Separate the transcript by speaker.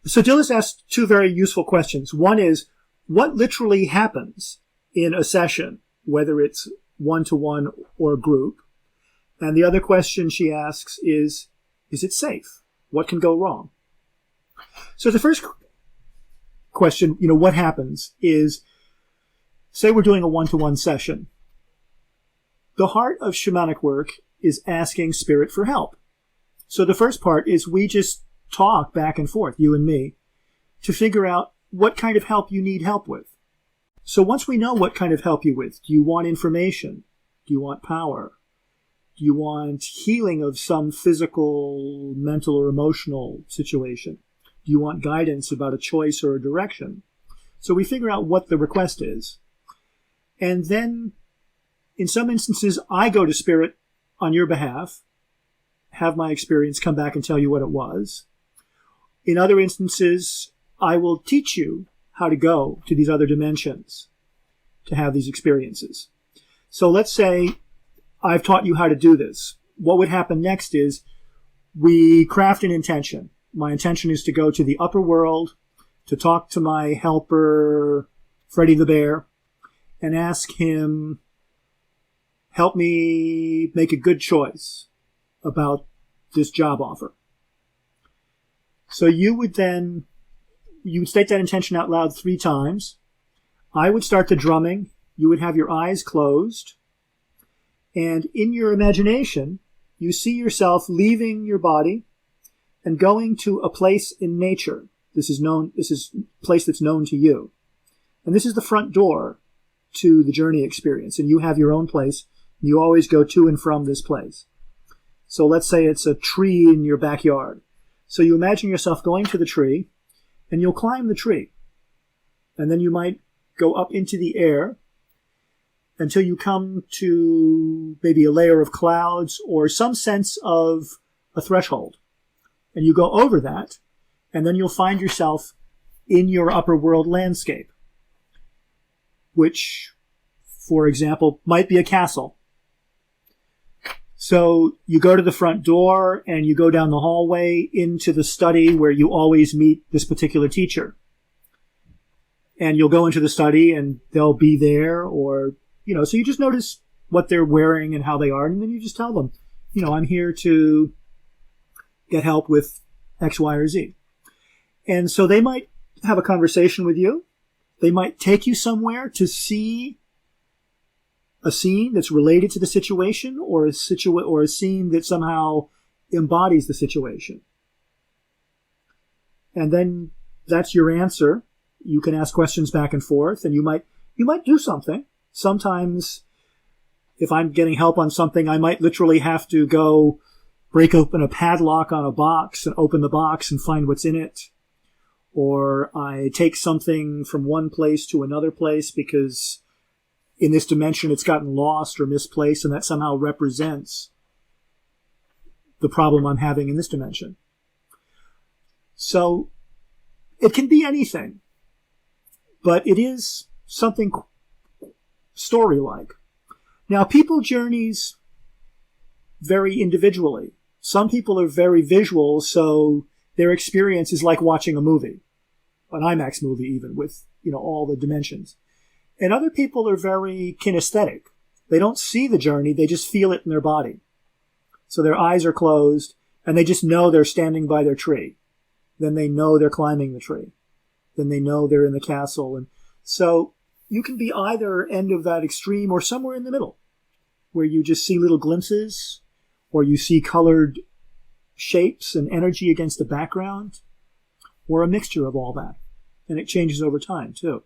Speaker 1: So Dillis asked two very useful questions. One is, what literally happens in a session, whether it's one-to-one or group? And the other question she asks is it safe? What can go wrong? So the first question, what happens is, say we're doing a one-to-one session. The heart of shamanic work is asking spirit for help. So the first part is we just talk back and forth, you and me, to figure out what kind of help you need help with. So once we know what kind of help you with, do you want information? Do you want power? Do you want healing of some physical, mental, or emotional situation? Do you want guidance about a choice or a direction? So we figure out what the request is. And then, in some instances, I go to spirit on your behalf, have my experience, come back and tell you what it was. In other instances, I will teach you how to go to these other dimensions to have these experiences. So let's say I've taught you how to do this. What would happen next is we craft an intention. My intention is to go to the upper world, to talk to my helper, Freddy the Bear, and ask him, help me make a good choice about this job offer. So you would state that intention out loud 3 times. I would start the drumming. You would have your eyes closed. And in your imagination, you see yourself leaving your body and going to a place in nature. This is a place that's known to you. And this is the front door to the journey experience. And you have your own place. You always go to and from this place. So let's say it's a tree in your backyard. So you imagine yourself going to the tree, and you'll climb the tree. And then you might go up into the air until you come to maybe a layer of clouds or some sense of a threshold. And you go over that, and then you'll find yourself in your upper world landscape, which, for example, might be a castle. So you go to the front door and you go down the hallway into the study where you always meet this particular teacher. And you'll go into the study and they'll be there, or, so you just notice what they're wearing and how they are. And then you just tell them, I'm here to get help with X, Y, or Z. And so they might have a conversation with you. They might take you somewhere to see a scene that's related to the situation, or a scene that somehow embodies the situation. And then that's your answer. You can ask questions back and forth, and you might do something. Sometimes, if I'm getting help on something, I might literally have to go break open a padlock on a box and open the box and find what's in it. Or I take something from one place to another place because in this dimension it's gotten lost or misplaced, and that somehow represents the problem I'm having in this dimension. So it can be anything, but it is something story-like. Now, people journeys vary individually. Some people are very visual, so their experience is like watching a movie, an IMAX movie even, with all the dimensions. And other people are very kinesthetic. They don't see the journey, they just feel it in their body. So their eyes are closed, and they just know they're standing by their tree. Then they know they're climbing the tree. Then they know they're in the castle. And so you can be either end of that extreme or somewhere in the middle, where you just see little glimpses, or you see colored shapes and energy against the background, or a mixture of all that. And it changes over time, too.